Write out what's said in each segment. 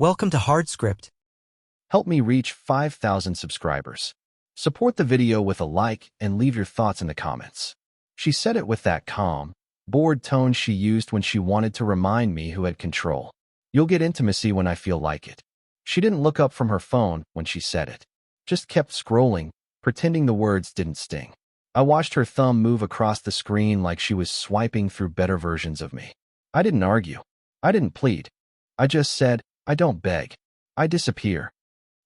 Welcome to HardScript. Help me reach 5,000 subscribers. Support the video with a like and leave your thoughts in the comments. She said it with that calm, bored tone she used when she wanted to remind me who had control. You'll get intimacy when I feel like it. She didn't look up from her phone when she said it. Just kept scrolling, pretending the words didn't sting. I watched her thumb move across the screen like she was swiping through better versions of me. I didn't argue. I didn't plead. I just said, I don't beg. I disappear.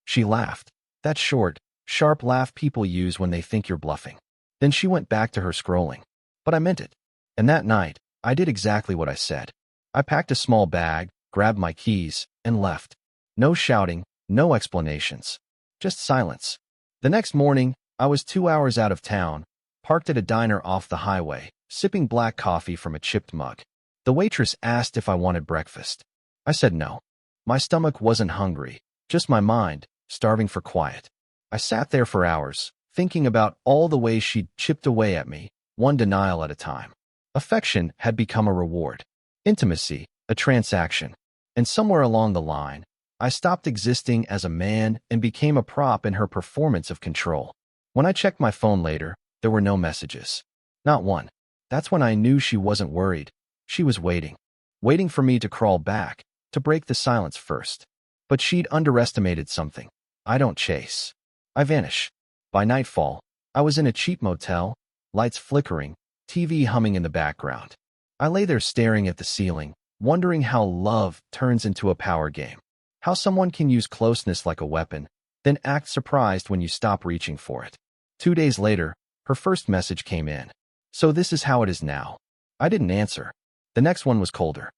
She laughed. That short, sharp laugh people use when they think you're bluffing. Then she went back to her scrolling. But I meant it. And that night, I did exactly what I said. I packed a small bag, grabbed my keys, and left. No shouting, no explanations. Just silence. The next morning, I was 2 hours out of town, parked at a diner off the highway, sipping black coffee from a chipped mug. The waitress asked if I wanted breakfast. I said no. My stomach wasn't hungry, just my mind, starving for quiet. I sat there for hours, thinking about all the ways she'd chipped away at me, one denial at a time. Affection had become a reward. Intimacy, a transaction. And somewhere along the line, I stopped existing as a man and became a prop in her performance of control. When I checked my phone later, there were no messages. Not one. That's when I knew she wasn't worried. She was waiting. Waiting for me to crawl back, to break the silence first. But she'd underestimated something. I don't chase. I vanish. By nightfall, I was in a cheap motel, lights flickering, TV humming in the background. I lay there staring at the ceiling, wondering how love turns into a power game. How someone can use closeness like a weapon, then act surprised when you stop reaching for it. 2 days later, her first message came in. So this is how it is now. I didn't answer. The next one was colder.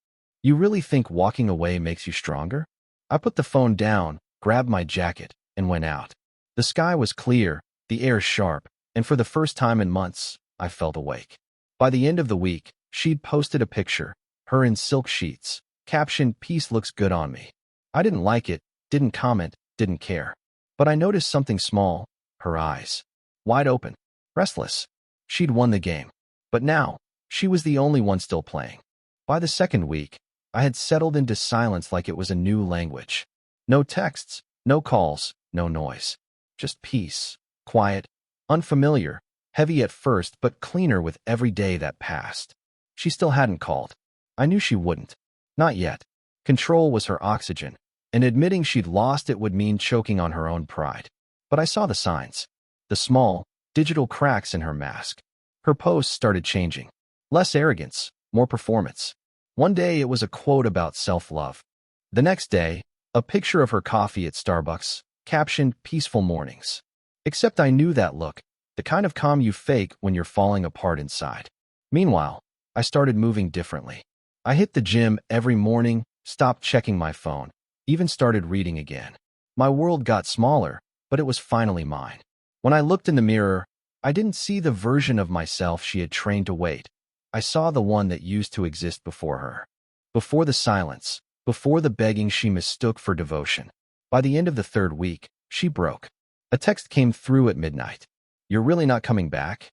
You really think walking away makes you stronger? I put the phone down, grabbed my jacket, and went out. The sky was clear, the air sharp, and for the first time in months, I felt awake. By the end of the week, she'd posted a picture, her in silk sheets, captioned, "Peace looks good on me." I didn't like it, didn't comment, didn't care. But I noticed something small, her eyes. Wide open, restless. She'd won the game. But now, she was the only one still playing. By the second week, I had settled into silence like it was a new language. No texts, no calls, no noise. Just peace, quiet, unfamiliar, heavy at first but cleaner with every day that passed. She still hadn't called. I knew she wouldn't. Not yet. Control was her oxygen, and admitting she'd lost it would mean choking on her own pride. But I saw the signs. The small, digital cracks in her mask. Her posts started changing. Less arrogance, more performance. One day it was a quote about self-love. The next day, a picture of her coffee at Starbucks, captioned, "Peaceful mornings." Except I knew that look, the kind of calm you fake when you're falling apart inside. Meanwhile, I started moving differently. I hit the gym every morning, stopped checking my phone, even started reading again. My world got smaller, but it was finally mine. When I looked in the mirror, I didn't see the version of myself she had trained to wait. I saw the one that used to exist before her. Before the silence, before the begging she mistook for devotion. By the end of the third week, she broke. A text came through at midnight. "You're really not coming back?"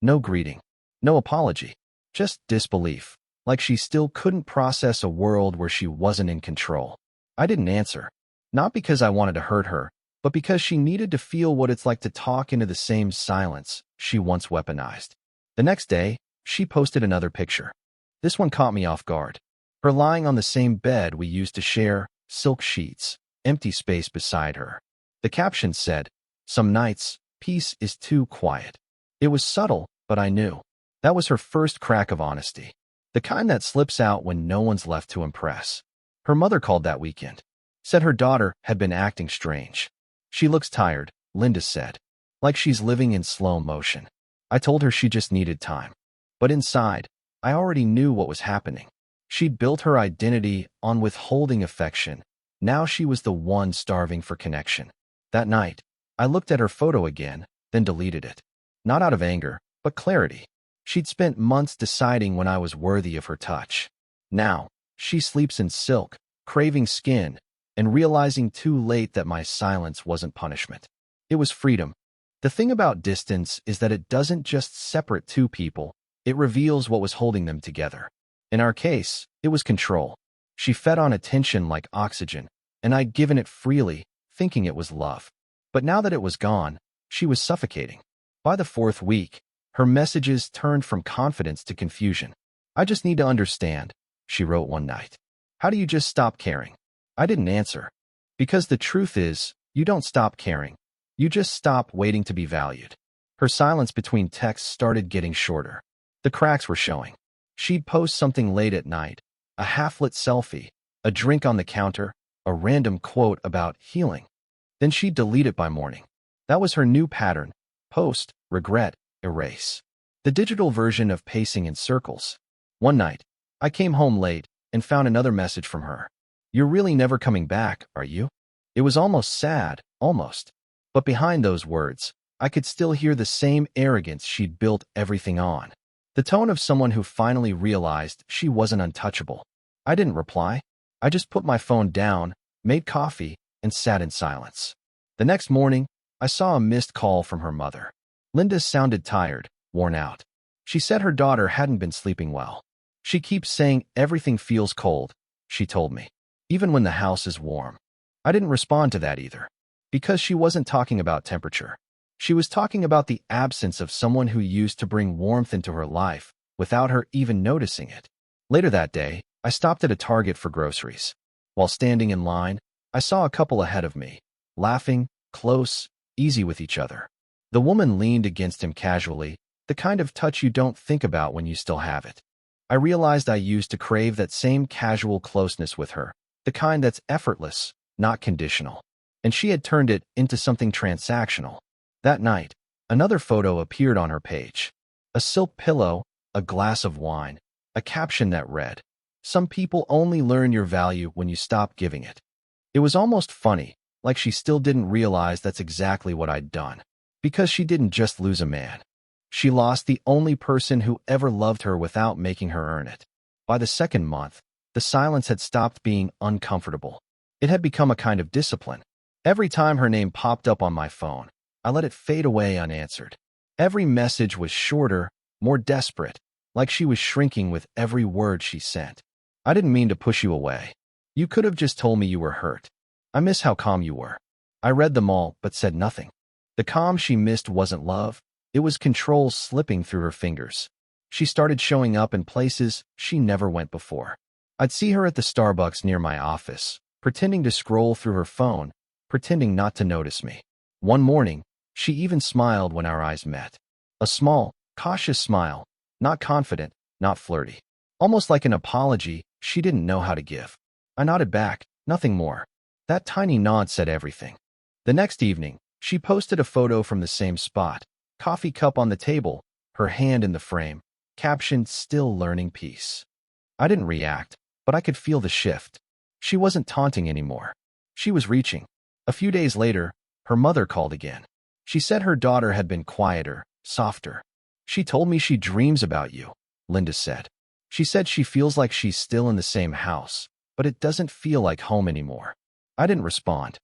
No greeting. No apology. Just disbelief. Like she still couldn't process a world where she wasn't in control. I didn't answer. Not because I wanted to hurt her, but because she needed to feel what it's like to talk into the same silence she once weaponized. The next day, she posted another picture. This one caught me off guard. Her lying on the same bed we used to share, silk sheets, empty space beside her. The caption said, "Some nights, peace is too quiet." It was subtle, but I knew. That was her first crack of honesty. The kind that slips out when no one's left to impress. Her mother called that weekend. Said her daughter had been acting strange. "She looks tired," Linda said. "Like she's living in slow motion." I told her she just needed time. But inside, I already knew what was happening. She'd built her identity on withholding affection. Now she was the one starving for connection. That night, I looked at her photo again, then deleted it. Not out of anger, but clarity. She'd spent months deciding when I was worthy of her touch. Now, she sleeps in silk, craving skin, and realizing too late that my silence wasn't punishment. It was freedom. The thing about distance is that it doesn't just separate two people, it reveals what was holding them together. In our case, it was control. She fed on attention like oxygen, and I'd given it freely, thinking it was love. But now that it was gone, she was suffocating. By the fourth week, her messages turned from confidence to confusion. "I just need to understand," she wrote one night. "How do you just stop caring?" I didn't answer. Because the truth is, you don't stop caring. You just stop waiting to be valued. Her silence between texts started getting shorter. The cracks were showing. She'd post something late at night, a half-lit selfie, a drink on the counter, a random quote about healing. Then she'd delete it by morning. That was her new pattern: post, regret, erase. The digital version of pacing in circles. One night, I came home late and found another message from her. "You're really never coming back, are you?" It was almost sad, almost. But behind those words, I could still hear the same arrogance she'd built everything on. The tone of someone who finally realized she wasn't untouchable. I didn't reply. I just put my phone down, made coffee, and sat in silence. The next morning, I saw a missed call from her mother. Linda sounded tired, worn out. She said her daughter hadn't been sleeping well. "She keeps saying everything feels cold," she told me, "even when the house is warm." I didn't respond to that either, because she wasn't talking about temperature. She was talking about the absence of someone who used to bring warmth into her life without her even noticing it. Later that day, I stopped at a Target for groceries. While standing in line, I saw a couple ahead of me, laughing, close, easy with each other. The woman leaned against him casually, the kind of touch you don't think about when you still have it. I realized I used to crave that same casual closeness with her, the kind that's effortless, not conditional. And she had turned it into something transactional. That night, another photo appeared on her page. A silk pillow, a glass of wine, a caption that read, "Some people only learn your value when you stop giving it." It was almost funny, like she still didn't realize that's exactly what I'd done. Because she didn't just lose a man. She lost the only person who ever loved her without making her earn it. By the second month, the silence had stopped being uncomfortable. It had become a kind of discipline. Every time her name popped up on my phone, I let it fade away unanswered. Every message was shorter, more desperate, like she was shrinking with every word she sent. "I didn't mean to push you away. You could have just told me you were hurt. I miss how calm you were." I read them all, but said nothing. The calm she missed wasn't love. It was control slipping through her fingers. She started showing up in places she never went before. I'd see her at the Starbucks near my office, pretending to scroll through her phone, pretending not to notice me. One morning, she even smiled when our eyes met. A small, cautious smile, not confident, not flirty. Almost like an apology she didn't know how to give. I nodded back, nothing more. That tiny nod said everything. The next evening, she posted a photo from the same spot, coffee cup on the table, her hand in the frame, captioned "Still learning peace." I didn't react, but I could feel the shift. She wasn't taunting anymore. She was reaching. A few days later, her mother called again. She said her daughter had been quieter, softer. "She told me she dreams about you," Linda said. "She said she feels like she's still in the same house, but it doesn't feel like home anymore." I didn't respond.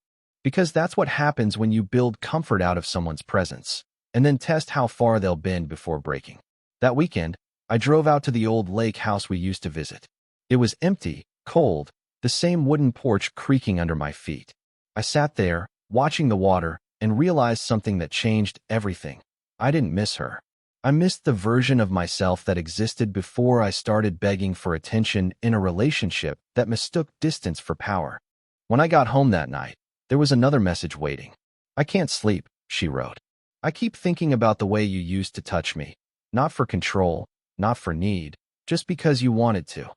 Because that's what happens when you build comfort out of someone's presence, and then test how far they'll bend before breaking. That weekend, I drove out to the old lake house we used to visit. It was empty, cold, the same wooden porch creaking under my feet. I sat there, watching the water, and realized something that changed everything. I didn't miss her. I missed the version of myself that existed before I started begging for attention in a relationship that mistook distance for power. When I got home that night, there was another message waiting. "I can't sleep," she wrote. "I keep thinking about the way you used to touch me. Not for control, not for need, just because you wanted to."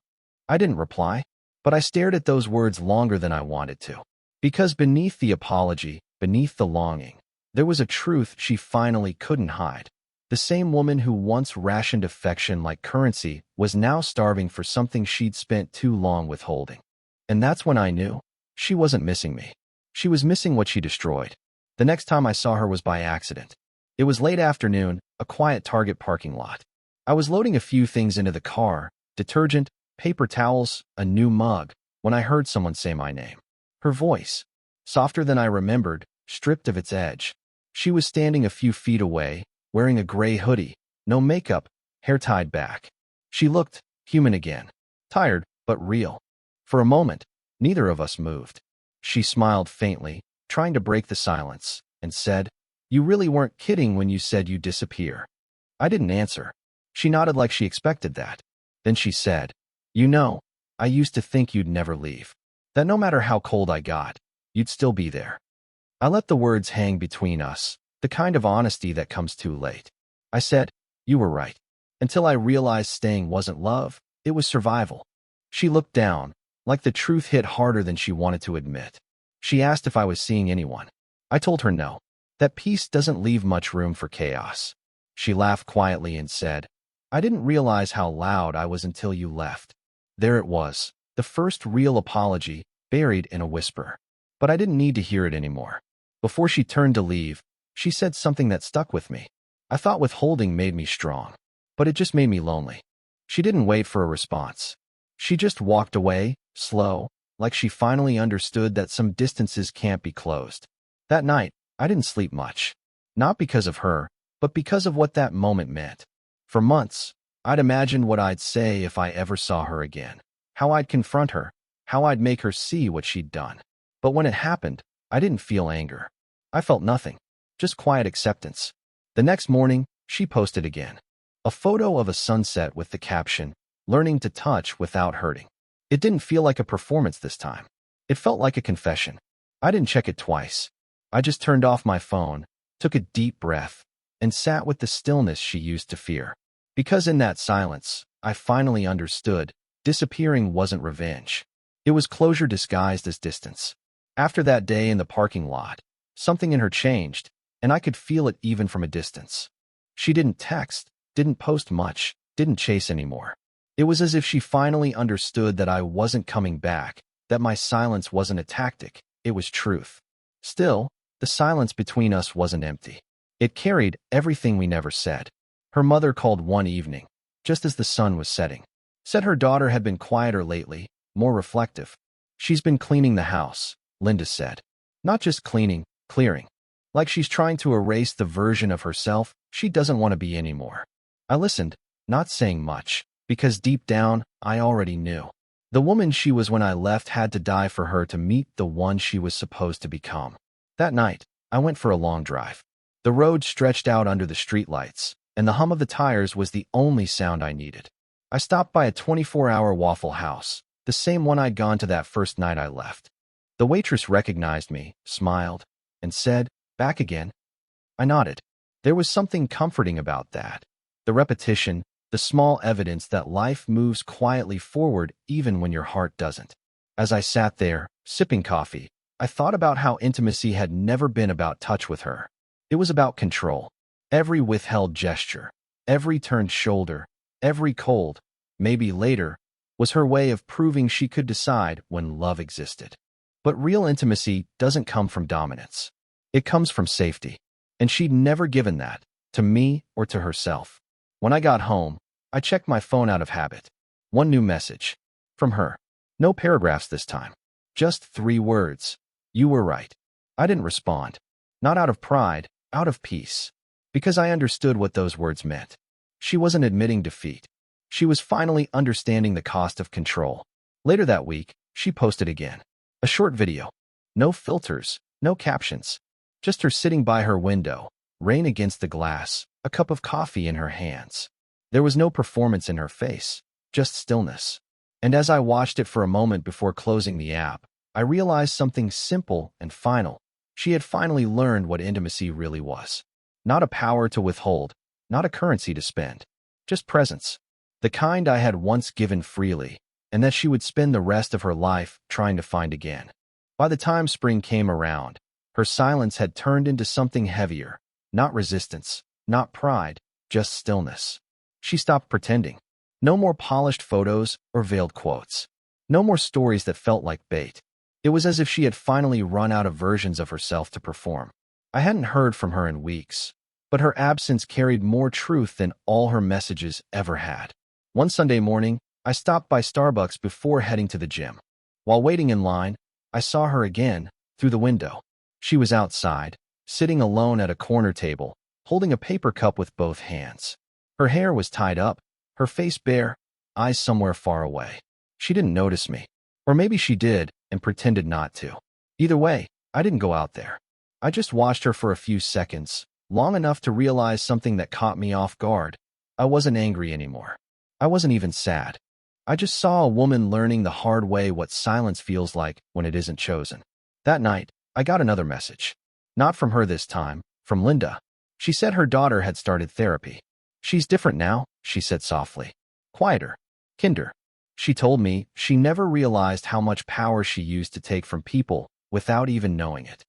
I didn't reply, but I stared at those words longer than I wanted to. Because beneath the apology, beneath the longing, there was a truth she finally couldn't hide. The same woman who once rationed affection like currency was now starving for something she'd spent too long withholding. And that's when I knew she wasn't missing me. She was missing what she destroyed. The next time I saw her was by accident. It was late afternoon, a quiet Target parking lot. I was loading a few things into the car, detergent, paper towels, a new mug, when I heard someone say my name. Her voice, softer than I remembered, stripped of its edge. She was standing a few feet away, wearing a gray hoodie, no makeup, hair tied back. She looked human again, tired but real. For a moment, neither of us moved. She smiled faintly, trying to break the silence, and said, "You really weren't kidding when you said you'd disappear." I didn't answer. She nodded like she expected that. Then she said, "You know, I used to think you'd never leave. That no matter how cold I got, you'd still be there." I let the words hang between us, the kind of honesty that comes too late. I said, "You were right." Until I realized staying wasn't love, it was survival. She looked down, like the truth hit harder than she wanted to admit. She asked if I was seeing anyone. I told her no. That peace doesn't leave much room for chaos. She laughed quietly and said, "I didn't realize how loud I was until you left." There it was, the first real apology, buried in a whisper. But I didn't need to hear it anymore. Before she turned to leave, she said something that stuck with me. I thought withholding made me strong, but it just made me lonely. She didn't wait for a response. She just walked away, slow, like she finally understood that some distances can't be closed. That night, I didn't sleep much. Not because of her, but because of what that moment meant. For months, I'd imagined what I'd say if I ever saw her again. How I'd confront her, how I'd make her see what she'd done. But when it happened, I didn't feel anger. I felt nothing, just quiet acceptance. The next morning, she posted again. A photo of a sunset with the caption, "Learning to touch without hurting." It didn't feel like a performance this time. It felt like a confession. I didn't check it twice. I just turned off my phone, took a deep breath, and sat with the stillness she used to fear. Because in that silence, I finally understood, disappearing wasn't revenge. It was closure disguised as distance. After that day in the parking lot, something in her changed, and I could feel it even from a distance. She didn't text, didn't post much, didn't chase anymore. It was as if she finally understood that I wasn't coming back, that my silence wasn't a tactic, it was truth. Still, the silence between us wasn't empty. It carried everything we never said. Her mother called one evening, just as the sun was setting. Said her daughter had been quieter lately, more reflective. "She's been cleaning the house," Linda said. "Not just cleaning, clearing. Like she's trying to erase the version of herself she doesn't want to be anymore." I listened, not saying much, because deep down, I already knew. The woman she was when I left had to die for her to meet the one she was supposed to become. That night, I went for a long drive. The road stretched out under the streetlights, and the hum of the tires was the only sound I needed. I stopped by a 24-hour Waffle House, the same one I'd gone to that first night I left. The waitress recognized me, smiled, and said, "Back again?" I nodded. There was something comforting about that. The repetition, the small evidence that life moves quietly forward even when your heart doesn't. As I sat there, sipping coffee, I thought about how intimacy had never been about touch with her. It was about control. Every withheld gesture, every turned shoulder, every cold, maybe later, was her way of proving she could decide when love existed. But real intimacy doesn't come from dominance. It comes from safety. And she'd never given that, to me or to herself. When I got home, I checked my phone out of habit. One new message. From her. No paragraphs this time. Just 3 words. "You were right." I didn't respond. Not out of pride, out of peace. Because I understood what those words meant. She wasn't admitting defeat. She was finally understanding the cost of control. Later that week, she posted again. A short video. No filters, no captions. Just her sitting by her window, rain against the glass, a cup of coffee in her hands. There was no performance in her face, just stillness. And as I watched it for a moment before closing the app, I realized something simple and final. She had finally learned what intimacy really was. Not a power to withhold, not a currency to spend. Just presence. The kind I had once given freely, and that she would spend the rest of her life trying to find again. By the time spring came around, her silence had turned into something heavier. Not resistance, not pride, just stillness. She stopped pretending. No more polished photos or veiled quotes. No more stories that felt like bait. It was as if she had finally run out of versions of herself to perform. I hadn't heard from her in weeks, but her absence carried more truth than all her messages ever had. One Sunday morning, I stopped by Starbucks before heading to the gym. While waiting in line, I saw her again, through the window. She was outside, sitting alone at a corner table, holding a paper cup with both hands. Her hair was tied up, her face bare, eyes somewhere far away. She didn't notice me. Or maybe she did and pretended not to. Either way, I didn't go out there. I just watched her for a few seconds, long enough to realize something that caught me off guard. I wasn't angry anymore. I wasn't even sad. I just saw a woman learning the hard way what silence feels like when it isn't chosen. That night, I got another message. Not from her this time, from Linda. She said her daughter had started therapy. She's different now, she said softly. Quieter. Kinder. She told me she never realized how much power she used to take from people without even knowing it.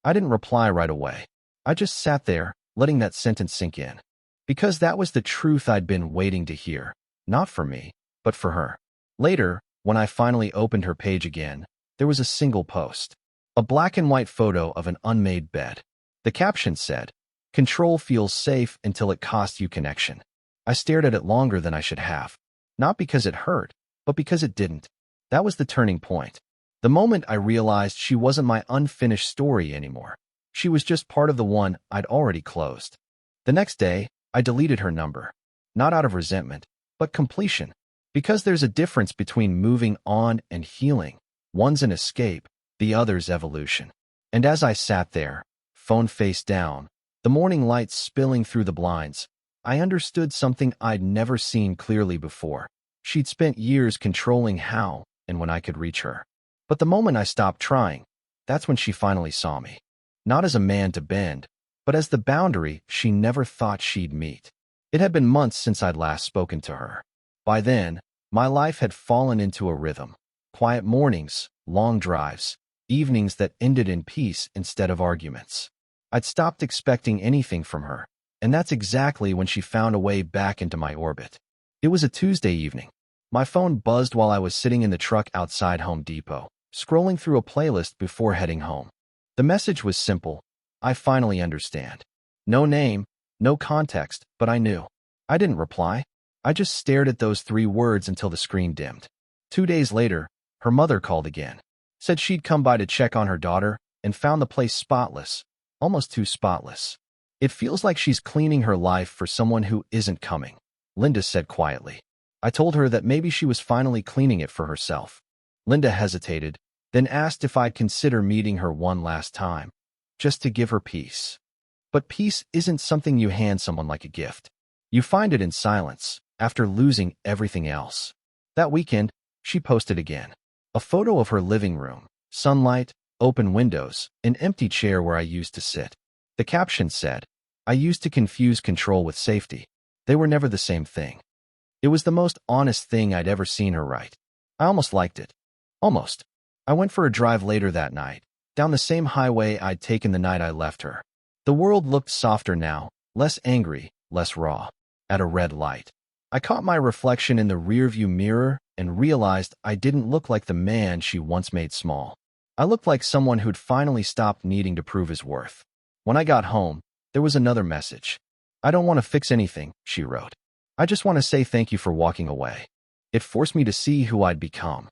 I didn't reply right away. I just sat there, letting that sentence sink in. Because that was the truth I'd been waiting to hear. Not for me, but for her. Later, when I finally opened her page again, there was a single post. A black and white photo of an unmade bed. The caption said, "Control feels safe until it costs you connection." I stared at it longer than I should have. Not because it hurt, but because it didn't. That was the turning point. The moment I realized she wasn't my unfinished story anymore. She was just part of the one I'd already closed. The next day, I deleted her number. Not out of resentment, but completion. Because there's a difference between moving on and healing. One's an escape, the other's evolution. And as I sat there, phone face down, the morning light spilling through the blinds, I understood something I'd never seen clearly before. She'd spent years controlling how and when I could reach her. But the moment I stopped trying, that's when she finally saw me. Not as a man to bend, but as the boundary she never thought she'd meet. It had been months since I'd last spoken to her. By then, my life had fallen into a rhythm. Quiet mornings, long drives, evenings that ended in peace instead of arguments. I'd stopped expecting anything from her, and that's exactly when she found a way back into my orbit. It was a Tuesday evening. My phone buzzed while I was sitting in the truck outside Home Depot, scrolling through a playlist before heading home. The message was simple. I finally understand. No name, no context, but I knew. I didn't reply. I just stared at those 3 words until the screen dimmed. 2 days later, her mother called again. Said she'd come by to check on her daughter and found the place spotless, almost too spotless. It feels like she's cleaning her life for someone who isn't coming, Linda said quietly. I told her that maybe she was finally cleaning it for herself. Linda hesitated, then asked if I'd consider meeting her one last time, just to give her peace. But peace isn't something you hand someone like a gift. You find it in silence, after losing everything else. That weekend, she posted again. A photo of her living room, sunlight, open windows, an empty chair where I used to sit. The caption said, "I used to confuse control with safety. They were never the same thing." It was the most honest thing I'd ever seen her write. I almost liked it. Almost. I went for a drive later that night, down the same highway I'd taken the night I left her. The world looked softer now, less angry, less raw. At a red light, I caught my reflection in the rearview mirror and realized I didn't look like the man she once made small. I looked like someone who'd finally stopped needing to prove his worth. When I got home, there was another message. "I don't want to fix anything," she wrote. "I just want to say thank you for walking away." It forced me to see who I'd become.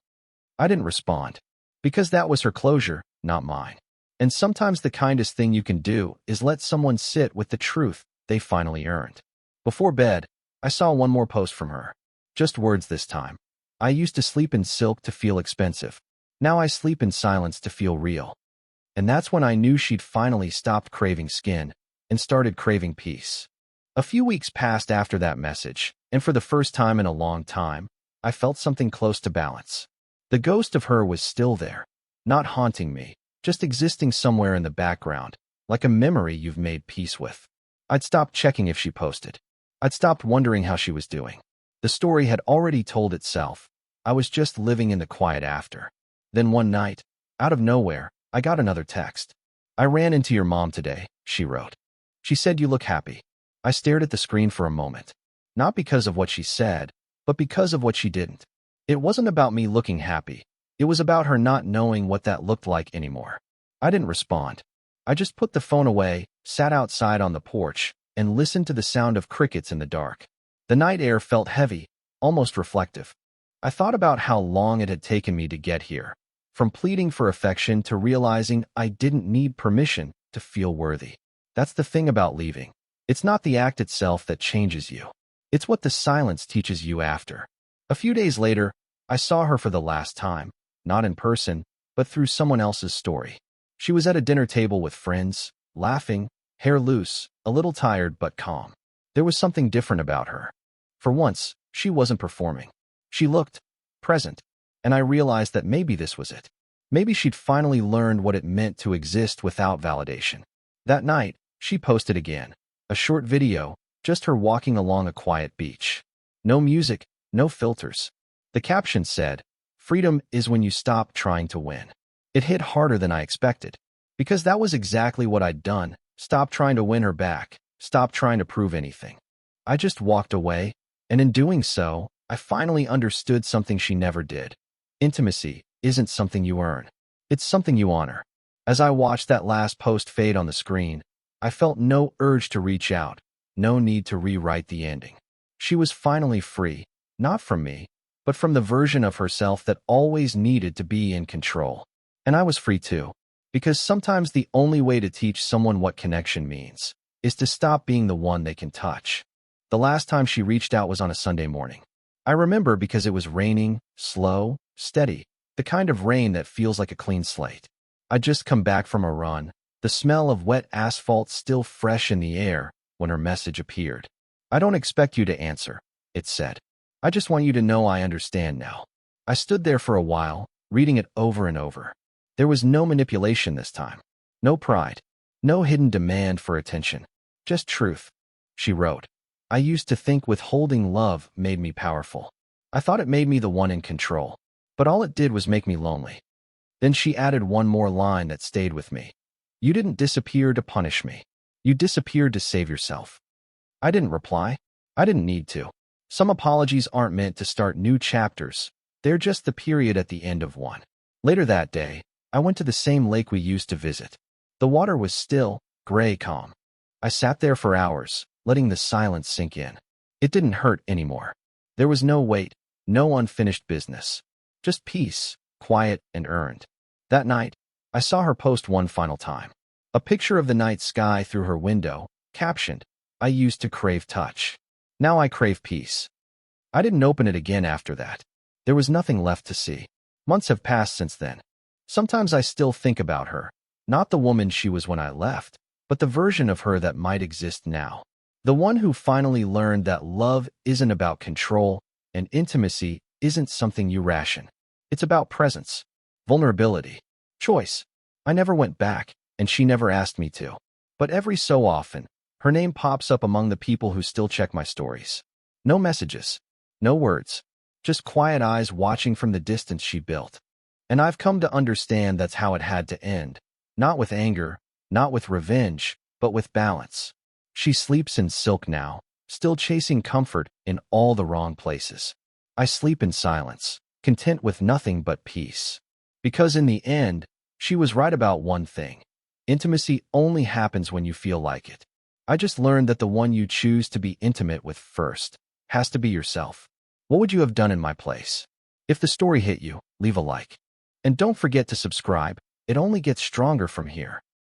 I didn't respond, because that was her closure, not mine. And sometimes the kindest thing you can do is let someone sit with the truth they finally earned. Before bed, I saw one more post from her. Just words this time. "I used to sleep in silk to feel expensive. Now I sleep in silence to feel real." And that's when I knew she'd finally stopped craving skin and started craving peace. A few weeks passed after that message, and for the first time in a long time, I felt something close to balance. The ghost of her was still there, not haunting me, just existing somewhere in the background, like a memory you've made peace with. I'd stopped checking if she posted. I'd stopped wondering how she was doing. The story had already told itself. I was just living in the quiet after. Then one night, out of nowhere, I got another text. "I ran into your mom today," she wrote. "She said you look happy." I stared at the screen for a moment. Not because of what she said, but because of what she didn't. It wasn't about me looking happy. It was about her not knowing what that looked like anymore. I didn't respond. I just put the phone away, sat outside on the porch, and listened to the sound of crickets in the dark. The night air felt heavy, almost reflective. I thought about how long it had taken me to get here, from pleading for affection to realizing I didn't need permission to feel worthy. That's the thing about leaving. It's not the act itself that changes you. It's what the silence teaches you after. A few days later, I saw her for the last time, not in person, but through someone else's story. She was at a dinner table with friends, laughing, hair loose, a little tired but calm. There was something different about her. For once, she wasn't performing. She looked present, and I realized that maybe this was it. Maybe she'd finally learned what it meant to exist without validation. That night, she posted again. A short video, just her walking along a quiet beach. No music, no filters. The caption said, "Freedom is when you stop trying to win." It hit harder than I expected, because that was exactly what I'd done. Stop trying to win her back. Stop trying to prove anything. I just walked away, and in doing so, I finally understood something she never did. Intimacy isn't something you earn. It's something you honor. As I watched that last post fade on the screen, I felt no urge to reach out, no need to rewrite the ending. She was finally free, not from me, but from the version of herself that always needed to be in control. And I was free too, because sometimes the only way to teach someone what connection means is to stop being the one they can touch. The last time she reached out was on a Sunday morning. I remember because it was raining, slow, steady, the kind of rain that feels like a clean slate. I'd just come back from a run, the smell of wet asphalt still fresh in the air, when her message appeared. "I don't expect you to answer," it said. "I just want you to know I understand now." I stood there for a while, reading it over and over. There was no manipulation this time. No pride. No hidden demand for attention. Just truth. She wrote, "I used to think withholding love made me powerful. I thought it made me the one in control. But all it did was make me lonely." Then she added one more line that stayed with me. "You didn't disappear to punish me. You disappeared to save yourself." I didn't reply. I didn't need to. Some apologies aren't meant to start new chapters. They're just the period at the end of one. Later that day, I went to the same lake we used to visit. The water was still, gray calm. I sat there for hours, letting the silence sink in. It didn't hurt anymore. There was no weight, no unfinished business. Just peace, quiet and earned. That night, I saw her post one final time. A picture of the night sky through her window, captioned, "I used to crave touch. Now I crave peace." I didn't open it again after that. There was nothing left to see. Months have passed since then. Sometimes I still think about her. Not the woman she was when I left, but the version of her that might exist now. The one who finally learned that love isn't about control and intimacy isn't something you ration. It's about presence, vulnerability, choice. I never went back, and she never asked me to. But every so often, her name pops up among the people who still check my stories. No messages, no words, just quiet eyes watching from the distance she built. And I've come to understand that's how it had to end. Not with anger, not with revenge, but with balance. She sleeps in silk now, still chasing comfort in all the wrong places. I sleep in silence, content with nothing but peace. Because in the end, she was right about one thing. Intimacy only happens when you feel like it. I just learned that the one you choose to be intimate with first has to be yourself. What would you have done in my place? If the story hit you, leave a like. And don't forget to subscribe. It only gets stronger from here.